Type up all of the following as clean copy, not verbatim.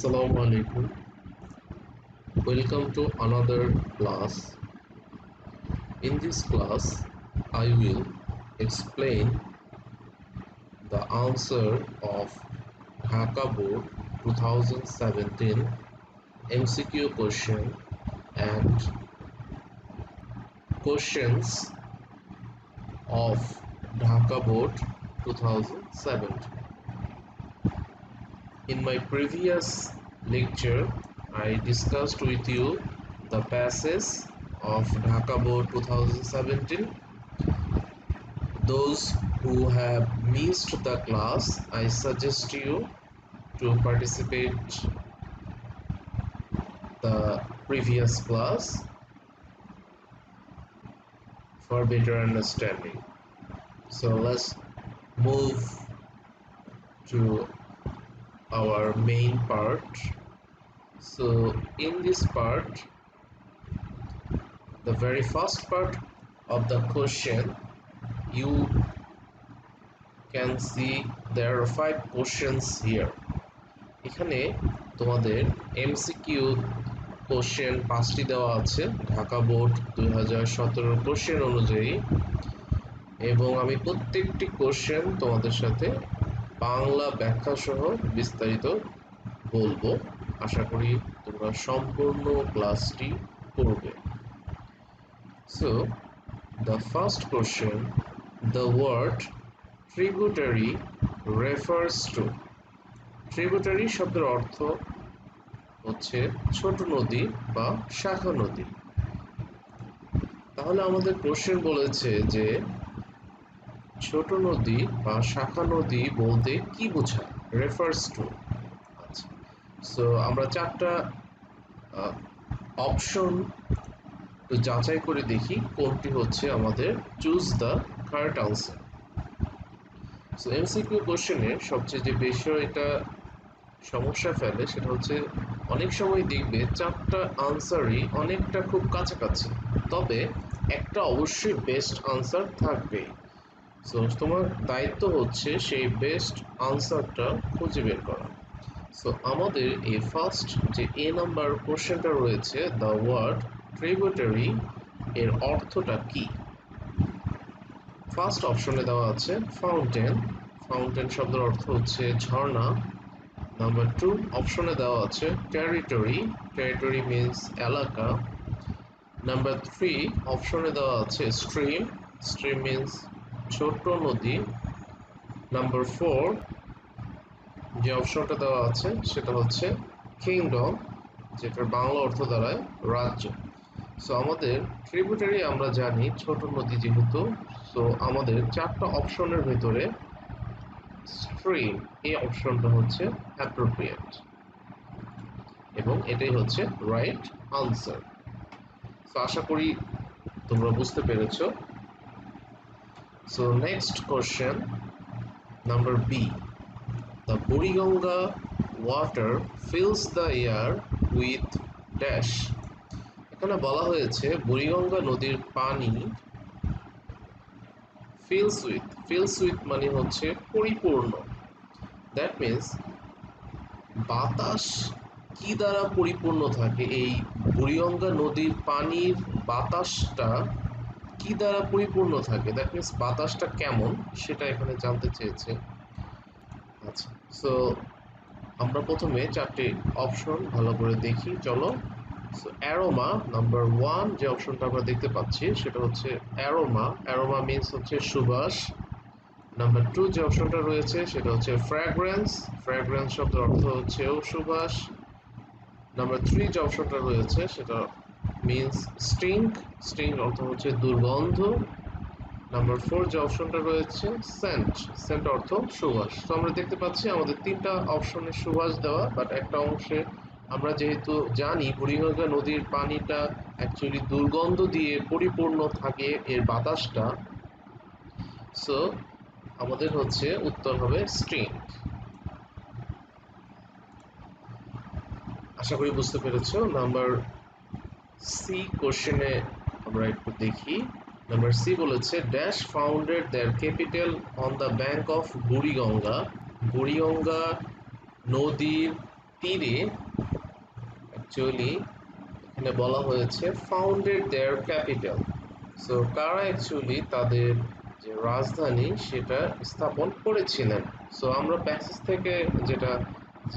Assalamu alaikum. Welcome to another class. In this class, I will explain the answer of Dhaka Board 2017 MCQ question and questions of Dhaka Board 2017. In my previous lecture, I discussed with you the passage of Dhaka Board 2017. Those who have missed the class, I suggest you to participate the previous class for better understanding. So let's move to our main part. So in this part, the very first part of the question, you can see there are 5 questions here. এখানে তোমাদের MCQ question 5টি দেওয়া আছে Dhaka board 2017 question অনুযায়ী, এবং আমি প্রত্যেকটি question তোমাদের সাথে বাংলা ব্যাখ্যা সহ বিস্তারিত বলবো। আশা করি তোমরা সম্পূর্ণ ক্লাসটি করবে। So the first question, the word tributary refers to. Tributary শব্দের অর্থ হচ্ছে ছোট নদী বা শাখা নদী। তাহলে আমাদের কোশ্চেন বলেছে যে ছোট নদী বা শাখা নদী বলতে কি বোঝায়, রেফার্স টু। আচ্ছা, সো আমরা 4টা অপশন যাচাই করে দেখি কোনটি হচ্ছে আমাদের choose the correct answer. So MCQ কোশ্চেনে সবচেয়ে যে বিষয়টা সমস্যা ফেলে সেটা হচ্ছে অনেক সময় দেখবে 4টা আনসারই অনেকটা খুব কাছাকাছি, তবে একটা অবশ্যই বেস্ট আনসার থাকবে। সো তোমার দায়িত্ব হচ্ছে সেই বেস্ট আনসারটা খুঁজে বের করা। সো আমাদের এই ফার্স্ট যে এ নাম্বার কোশ্চেনটা রয়েছে, দ্য ওয়ার্ড ট্রিবিউটারি এর অর্থটা কি? ফার্স্ট অপশনে দেওয়া আছে ফাউন্টেন। ফাউন্টেন শব্দের অর্থ হচ্ছে ঝর্ণা। নাম্বার 2 অপশনে দেওয়া আছে টেরিটরি। টেরিটরি মিন্স এলাকা। নাম্বার 3 অপশনে দেওয়া আছে স্ট্রিম। স্ট্রিম মিন্স ছোট নদী। নাম্বার 4 যে অপশনটা দেওয়া আছে সেটা হচ্ছে কিংডম, যেটার বাংলা অর্থ দাঁড়ায় রাজ্য। সো আমাদের ট্রিবিউটারি আমরা জানি ছোট নদী যেহেতু, সো আমাদের 4টা অপশনের ভিতরে স্ট্রিম এই অপশনটা হচ্ছে অ্যাপ্রোপ্রিয়েট, এবং এটাই হচ্ছে রাইট আনসার। সো আশা করি তোমরা বুঝতে পেরেছো। So next question number B, the Buriganga water fills the air with dash. এখানে বলা হয়েছে বুড়িগঙ্গা নদীর পানি ফিলস উইথ মানে হচ্ছে পরিপূর্ণ। দ্যাট মিন্স বাতাস কি দ্বারা পরিপূর্ণ থাকে? এই বুড়িগঙ্গা নদীর পানির বাতাসটা কি দ্বারা পরিপূর্ণ থাকে? দ্যাট মিন্স বাতাসটা কেমন সেটা এখানে জানতে চেয়েছে। আচ্ছা, সো আমরা প্রথমে 4টি অপশন ভালো করে দেখি, চলো। সো অ্যারোমা নাম্বার 1 যে অপশনটা আমরা দেখতে পাচ্ছি সেটা হচ্ছে অ্যারোমা। অ্যারোমা মিন্স হচ্ছে সুবাস। নাম্বার 2 যে অপশনটা রয়েছে সেটা হচ্ছে ফ্র্যাগ্রেন্স। ফ্র্যাগ্রেন্স শব্দের অর্থ হচ্ছেও সুবাস। নাম্বার 3 যে অপশনটা রয়েছে সেটা মিন্স স্টিঙ্ক। স্টিঙ্ক অর্থ হচ্ছে দুর্গন্ধ। নাম্বার 4 যে অপশনটা রয়েছে সেন্ট। সেন্ট অর্থ সুবাস। তো আমরা দেখতে পাচ্ছি আমাদের 3টা অপশনে সুবাস দেওয়া, বাট একটা অংশে আমরা যেহেতু জানি বুড়িগঙ্গা নদীর পানিটা অ্যাকচুয়ালি দুর্গন্ধ দিয়ে পরিপূর্ণ থাকে এর বাতাসটা, সো আমাদের হচ্ছে উত্তর হবে স্ট্রিং। আশা করি বুঝতে পেরেছো। নাম্বার সি কোশ্চেনে আমরা একটু দেখি। নাম্বার সি বলেছে dash founded their capital on the bank of Buriganga. Buriganga নদীর তীরে অ্যাকচুয়ালি এখানে বলা হয়েছে ফাউন্ডেড দেয়ার ক্যাপিটাল। সো কারা অ্যাকচুয়ালি তাদের যে রাজধানী সেটা স্থাপন করেছিলেন। সো আমরা প্যাসেজ থেকে যেটা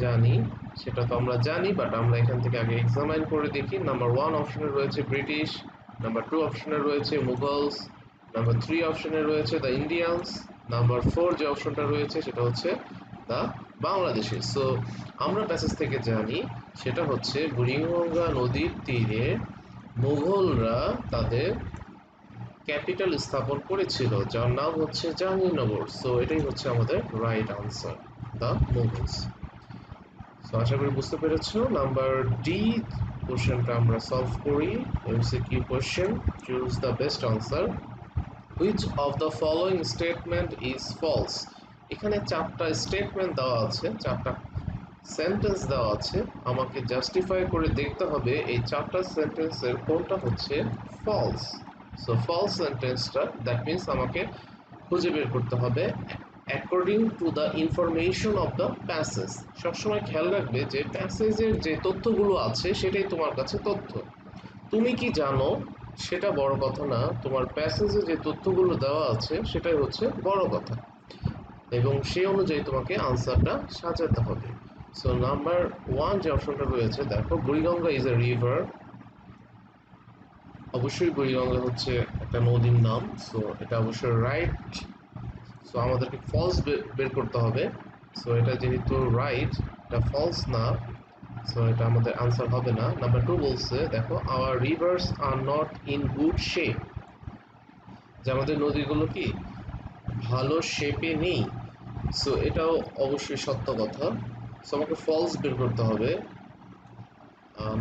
জানি সেটা তো আমরা জানি, বাট আমরা এখান থেকে আগে এক্সামাইন করে দেখি। নাম্বার 1 অপশনে রয়েছে ব্রিটিশ, নাম্বার 2 অপশনে রয়েছে মুঘলস, নাম্বার 3 অপশনে রয়েছে দ্য ইন্ডিয়ানস, নাম্বার 4 যে অপশনটা রয়েছে সেটা হচ্ছে দ্য বাংলাদেশি। সো আমরা প্যাসেজ থেকে জানি সেটা হচ্ছে বুড়িগঙ্গা নদীর তীরে মুঘলরা তাদের ক্যাপিটাল স্থাপন করেছিল, যার নাম হচ্ছে জাহাঙ্গীরনগর। সো এটাই হচ্ছে আমাদের right answer, the Mughals. So আশা করি বুঝতে পেরেছো। নাম্বার ডি কোশ্চেনটা আমরা সলভ করি। MCQ question, choose the best answer. Which of the following statement is false. এখানে চারটা স্টেটমেন্ট দেওয়া আছে, চারটা সেন্টেন্স দেওয়া আছে, আমাকে জাস্টিফাই করে দেখতে হবে এই চারটা সেন্টেন্সের কোনটা হচ্ছে ফলস। সো ফলস সেন্টেন্সটা দ্যাট মিন্স আমাকে খুঁজে বের করতে হবে according to the information of the passage. সবসময় খেয়াল রাখবে যে প্যাসেজের যে তথ্যগুলো আছে সেটাই তোমার কাছে তথ্য। তুমি কি জানো সেটা বড় কথা না, তোমার প্যাসেজে যে তথ্যগুলো দেওয়া আছে সেটাই হচ্ছে বড় কথা, এবং সেই অনুযায়ী তোমাকে আনসারটা সাজাতে হবে। সো নাম্বার 1 যে অপশনটা রয়েছে, দেখো বুড়িগঙ্গা ইজ এ রিভার। অবশ্যই বুড়িগঙ্গা হচ্ছে একটা নদীর নাম, সো এটা অবশ্যই রাইট। সো আমাদেরকে ফলস বের করতে হবে। সো এটা যেহেতু রাইট, এটা ফলস না, সো এটা আমাদের আনসার হবে না। নাম্বার 2 বলছে, দেখো our rivers are not in good shape, যে আমাদের নদীগুলো কি ভালো শেপে নেই। সো এটাও অবশ্যই সত্য কথা। সো আমাকে ফলস বের করতে হবে।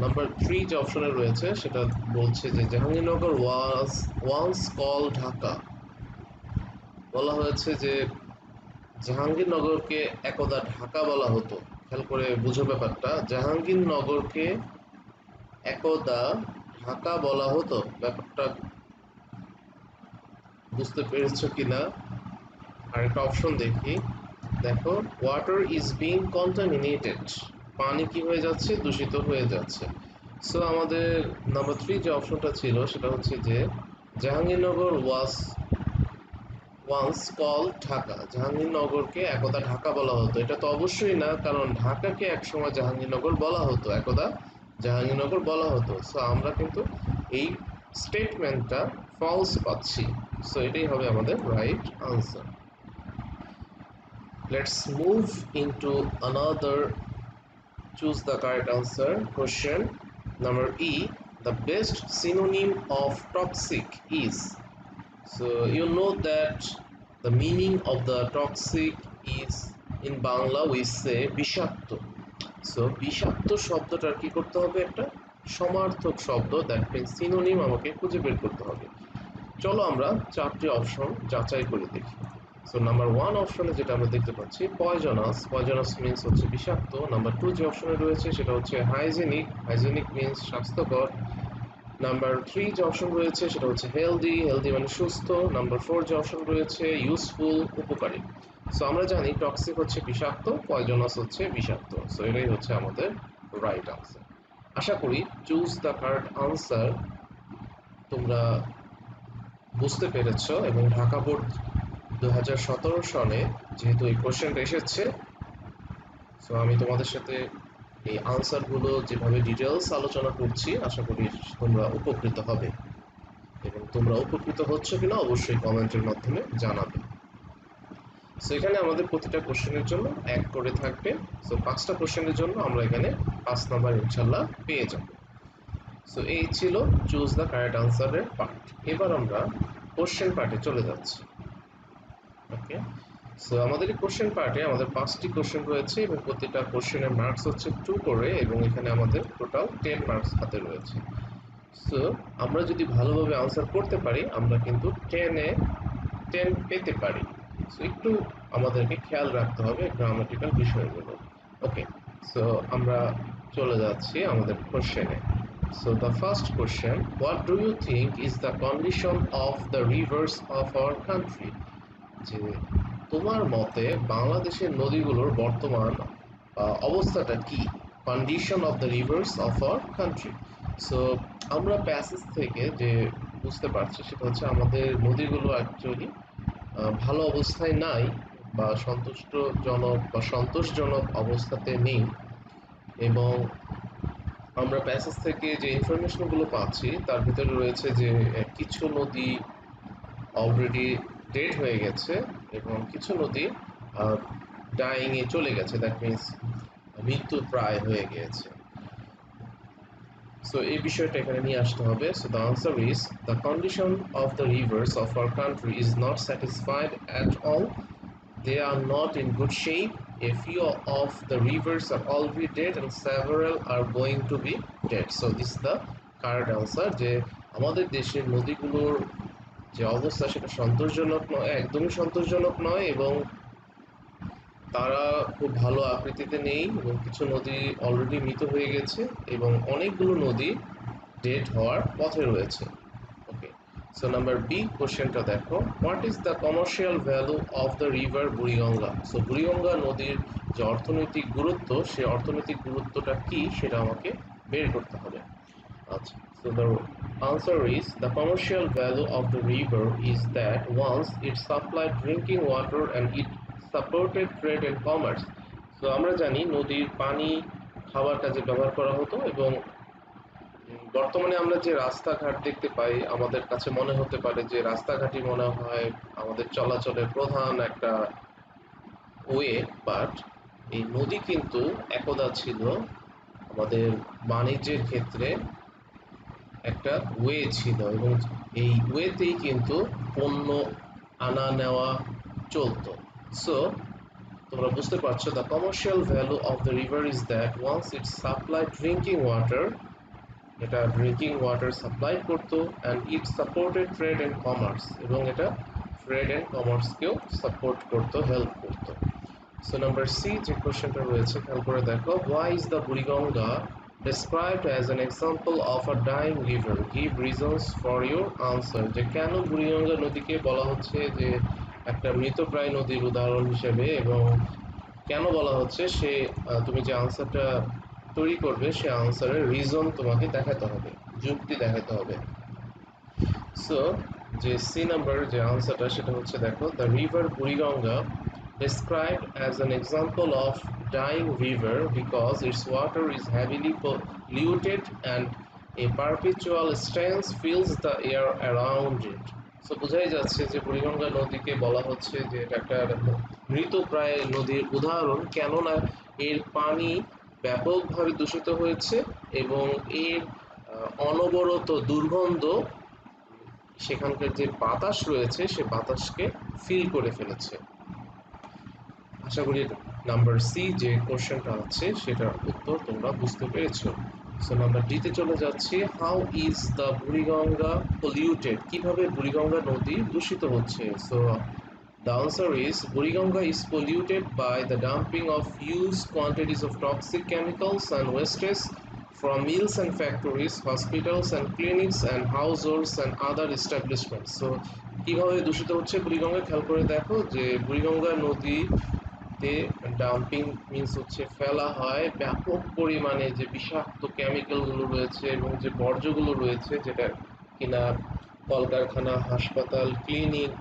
নাম্বার 3 যে অপশনে রয়েছে সেটা বলছে যে Jahangirnagar was once call Dhaka. বলা হয়েছে যে জাহাঙ্গীরনগরকে একদা ঢাকা বলা হতো। খেয়াল করে বুঝো ব্যাপারটা, জাহাঙ্গীরনগরকে একদা ঢাকা বলা হতো। ব্যাপারটা বুঝতে পেরেছো কিনা? আরেকটা অপশন দেখি, দেখো ওয়াটার ইজ বিং কন্টামিনেটেড, পানি কি হয়ে যাচ্ছে, দূষিত হয়ে যাচ্ছে। সো আমাদের নাম্বার 3 যে অপশনটা ছিল সেটা হচ্ছে যে Jahangirnagar was once call Dhaka, জাহাঙ্গীরনগরকে একদা ঢাকা বলা হতো। এটা তো অবশ্যই না, কারণ ঢাকাকে একসময় জাহাঙ্গীরনগর বলা হতো, একদা জাহাঙ্গীরনগর বলা হতো। সো আমরা কিন্তু এই স্টেটমেন্টটা ফলস পাচ্ছি। সো এটাই হবে আমাদের right answer. Let's move into another. Choose the correct answer. Question number E. The best synonym of toxic is. So you know that the meaning of the toxic is in Bangla we say বিষাক্ত. So বিষাক্ত শব্দটার কি করতে হবে, একটা সমার্থক শব্দ, that means synonym আমাকে খুঁজে বের করতে হবে। চলো আমরা চারটি অপশন যাচাই করে দেখি। সো নাম্বার 1 অপশনে যেটা আমরা দেখতে পাচ্ছি পয়জনাস, পয়জনাস মিন্স হচ্ছে বিষাক্ত। নাম্বার 2 যে অপশনে রয়েছে সেটা হচ্ছে হাইজেনিক, হাইজেনিক মিন্স স্বাস্থ্যকর। নাম্বার 3 যে অপশন রয়েছে সেটা হচ্ছে হেলদি, হেলদি মানে সুস্থ। নাম্বার 4 যে অপশন রয়েছে ইউজফুল, উপকারী। সো আমরা জানি টক্সিক হচ্ছে বিষাক্ত, পয়জনাস হচ্ছে বিষাক্ত। সো এটাই হচ্ছে আমাদের রাইট আনসার। আশা করি চুজ দ্য কারেক্ট আনসার তোমরা বুঝতে পেরেছ, এবং ঢাকা বোর্ড 2017 সালে যেহেতু এই কোশ্চেনটা এসেছে, সো আমি তোমাদের সাথে এই আনসারগুলো যেভাবে ডিটেলস আলোচনা করছি আশা করি তোমরা উপকৃত হবে, এবং তোমরা উপকৃত হচ্ছ কিনা অবশ্যই কমেন্টের মাধ্যমে জানাবে। সো এখানে আমাদের প্রতিটা কোশ্চেনের জন্য 1 করে থাকবে। সো 5টা কোশ্চেনের জন্য আমরা এখানে 5 নাম্বার ইনশাল্লাহ পেয়ে যাব। সো এই ছিল চুজ দ্য কারেক্ট আনসারের পার্ট। এবার আমরা কোশ্চেন পার্টে চলে যাচ্ছি। ওকে, সো আমাদের এই কোশ্চেন পার্টে আমাদের 5টি কোশ্চেন রয়েছে, এবং প্রতিটা কোশ্চেনের মার্কস হচ্ছে 2 করে, এবং এখানে আমাদের টোটাল 10 মার্কস হাতে রয়েছে। সো আমরা যদি ভালোভাবে আনসার করতে পারি আমরা কিন্তু 10 পেতে পারি। সো একটু আমাদেরকে খেয়াল রাখতে হবে গ্রামাটিক্যাল বিষয়গুলো। ওকে, সো আমরা চলে যাচ্ছি আমাদের কোশ্চেনে। So the first question, what do you think is the condition of the rivers of our country? যে তোমার মতে বাংলাদেশের নদীগুলোর বর্তমান অবস্থাটা কি? Condition of the rivers of our country. So আমরা প্যাসেজ থেকে যে বুঝতে পারছি সেটা হচ্ছে আমাদের নদীগুলো অ্যাকচুয়ালি ভালো অবস্থায় নাই, বা সন্তোষজনক অবস্থাতে নেই। এবং আমরা প্যাসেজ থেকে যে ইনফরমেশনগুলো পাচ্ছি তার ভিতরে রয়েছে যে কিছু নদী অলরেডি ডেড হয়ে গেছে এবং কিছু নদী ডাইংয়ে চলে গেছে, দ্যাট মিন্স মৃত্যু প্রায় হয়ে গিয়েছে। সো এই বিষয়টা এখানে নিয়ে আসতে হবে। So the answer is the condition of the rivers of our country is not satisfied at all. They are not in good shape. A few of the rivers are already dead and several are going to be dead. So this is the correct answer, যে আমাদের দেশের নদীগুলোর যে অবস্থা সেটা সন্তোষজনক নয়, একদমই সন্তোষজনক নয়, এবং তারা খুব ভালো আকৃতিতে নেই, এবং কিছু নদী অলরেডি মৃত হয়ে গেছে এবং অনেকগুলো নদী ডেড হওয়ার পথে রয়েছে। ওকে, সো নাম্বার বি কোশ্চেনটা দেখো, what is the commercial value of the river Buriganga. So Buriganga নদীর যে অর্থনৈতিক গুরুত্ব, সেই অর্থনৈতিক গুরুত্বটা কি সেটা আমাকে বের করতে হবে। আচ্ছা, so the answer is the commercial value of the river is that once it supplied drinking water and it supported trade and commerce. So আমরা জানি নদীর পানি খাবার কাজে ব্যবহার করা হতো, এবং বর্তমানে আমরা যে রাস্তাঘাট দেখতে পাই আমাদের কাছে মনে হতে পারে যে রাস্তাঘাটই মনে হয় আমাদের চলাচলের প্রধান একটা ওয়ে, বাট এই নদী কিন্তু একদা ছিল আমাদের বাণিজ্যের ক্ষেত্রে একটা ওয়ে ছিল, এবং এই ওয়েতেই কিন্তু পণ্য আনা নেওয়া চলতো। সো তোমরা বুঝতে পারছো, the commercial value of the river is that once it supply drinking water, এটা ড্রিঙ্কিং ওয়াটার সাপ্লাই করতো, and it supported trade and commerce, এবং এটা ট্রেড অ্যান্ড কমার্সকেও সাপোর্ট করতো, হেল্প করতো। সো নাম্বার সি যে কোশ্চেনটা রয়েছে খেয়াল করে দেখো, why is the Buriganga described as an example of a dying river? Give reasons for your answer. যে কেন বুড়িগঙ্গা নদীকে বলা হচ্ছে যে একটা মৃতপ্রায় নদীর উদাহরণ হিসেবে, এবং কেন বলা হচ্ছে সে তুমি যে আনসারটা তৈরি করবে সে আনসারের রিজন তোমাকে দেখাতে হবে, যুক্তি দেখাতে হবে। সো যে সি নাম্বার যে আনসারটা সেটা হচ্ছে দেখো, the river Buriganga described as an example of dying river because its water is heavily polluted and a perpetual stench fills the air around it. So বোঝাই যাচ্ছে যে বুড়িগঙ্গা নদীকে বলা হচ্ছে যে এটা একটা মৃতপ্রায় নদীর উদাহরণ, কেননা এর পানি ব্যাপকভাবে দূষিত হয়েছে এবং এর অনবরত দুর্গন্ধ সেখানকার যে বাতাস রয়েছে সে বাতাসকে ফিল করে ফেলেছে। আশা করি নাম্বার সি যে কোশ্চেনটা আছে সেটার উত্তর তোমরা বুঝতে পেরেছো। সো নাম্বার ডিতে চলে যাচ্ছি, how is the Buriganga polluted, কিভাবে বুড়িগঙ্গা নদী দূষিত হচ্ছে। So the answer is Buriganga is polluted by the dumping of huge quantities of toxic chemicals and wastage from mills and factories, hospitals and clinics and households and other establishments. So কিভাবে দূষিত হচ্ছে বুড়িগঙ্গা খেয়াল করে দেখো, যে বুড়িগঙ্গা নদীতে ডাম্পিং মিন্স হচ্ছে ফেলা হয় ব্যাপক পরিমাণে যে বিষাক্ত কেমিক্যালগুলো রয়েছে এবং যে বর্জ্যগুলো রয়েছে, যেটা কিনা কলকারখানা, হাসপাতাল, ক্লিনিক,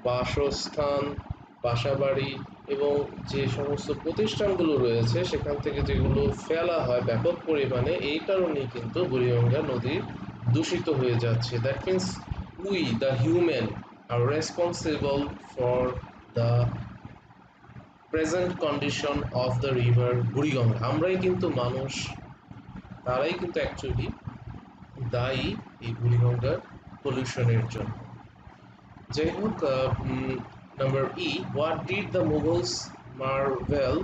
বাসস্থান, বাসাবাড়ি এবং যে সমস্ত প্রতিষ্ঠানগুলো রয়েছে সেখান থেকে যেগুলো ফেলা হয় ব্যাপক পরিমাণে, এই কারণেই কিন্তু বুড়িগঙ্গা নদী দূষিত হয়ে যাচ্ছে। That means we the human R responsible for the present condition of the river Buriganga. আমরাই কিন্তু মানুষ, তারাই কিন্তু অ্যাকচুয়ালি দায়ী এই বুড়িগঙ্গার পলিউশনের জন্য। যাই হোক, number E, what did the Mughals Marvel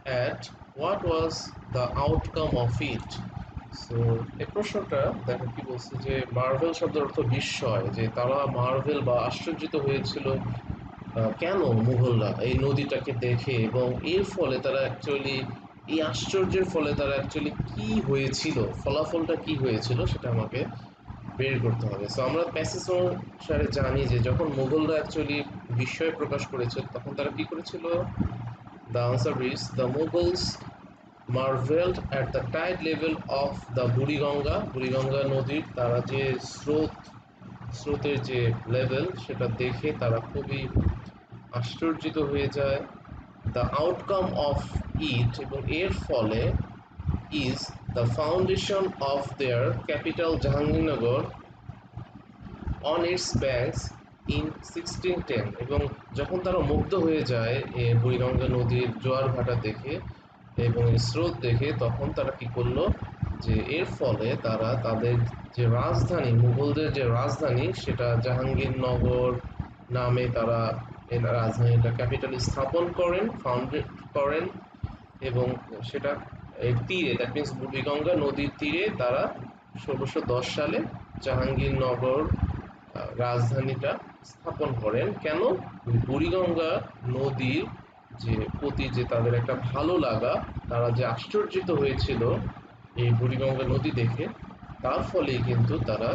at, what was the outcome of it. So এই প্রশ্নটা দেখো কি বলছে, যে মার্ভেল শব্দের অর্থ বিস্ময়, যে তারা মার্ভেল বা আশ্চর্যিত হয়েছিল কেন মুঘলরা এই নদীটাকে দেখে, এবং এর ফলে তারা অ্যাকচুয়ালি এই আশ্চর্যের ফলে তারা অ্যাকচুয়ালি কি হয়েছিল, ফলাফলটা কি হয়েছিল সেটা আমাকে বের করতে হবে। সো আমরা প্যাসেজ অনুসারে জানি যে যখন মুঘলরা অ্যাকচুয়ালি বিস্ময় প্রকাশ করেছে তখন তারা কি করেছিল। The answer is the Mughals marveled at the tide level of the Buriganga Buriganga নদীর তারা যে স্রোতের যে লেভেল সেটা দেখে তারা খুবই আশ্চর্যিত হয়ে যায়। দ্য আউটকাম অফ ইট এবং এর ফলে is the foundation of their capital Jahangirnagar on it's banks in 1610 এবং যখন তারা মুগ্ধ হয়ে যায় এই বুড়িগঙ্গা নদীর জোয়ার ভাটা দেখে এবং স্রোত দেখে তখন তারা কি করলো যে এর ফলে তারা তাদের যে রাজধানী মুঘলদের যে রাজধানী সেটা জাহাঙ্গীরনগর নামে তারা এই রাজধানীটা ক্যাপিটাল স্থাপন করেন ফাউন্ডেড করেন এবং সেটা এর তীরে দ্যাট মিনস বুড়িগঙ্গা নদীর তীরে তারা ১৬১০ সালে জাহাঙ্গীরনগর রাজধানীটা স্থাপন করেন। কেন? বুড়িগঙ্গা নদীর যে প্রতি যে তাদের একটা ভালো লাগা, তারা যে আশ্চর্যিত হয়েছিল এই বুড়িগঙ্গা নদী দেখে, তার ফলেই কিন্তু তারা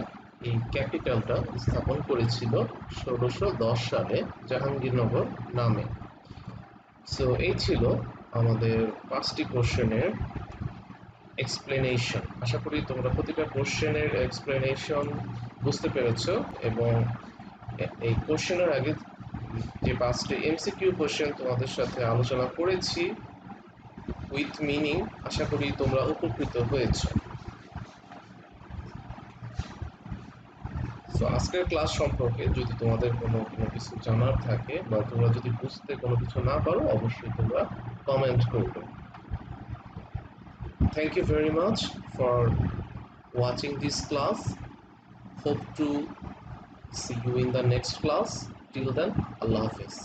এই ক্যাপিটালটা স্থাপন করেছিল ১৬১০ সালে জাহাঙ্গীরনগর নামে। সো এই ছিল আমাদের ৫টি কোশ্চেনের এক্সপ্লেনেশন। আশা করি তোমরা প্রতিটা কোশ্চেনের এক্সপ্লেনেশন বুঝতে পেরেছ এবং এই কোশ্চেনের আগে যে 5টি এমসিকিউ কোশ্চেন তোমাদের সাথে আলোচনা করেছি উইথ মিনিং, আশা করি তোমরা উপকৃত হয়েছ। তো আজকের ক্লাস সম্পর্কে যদি তোমাদের কোনো কিছু জানার থাকে বা তোমরা যদি বুঝতে কোনো কিছু না পারো অবশ্যই তোমরা কমেন্ট করবে। Thank you very much for watching this class. Hope to see you in the next class. Till then, Allah Hafiz.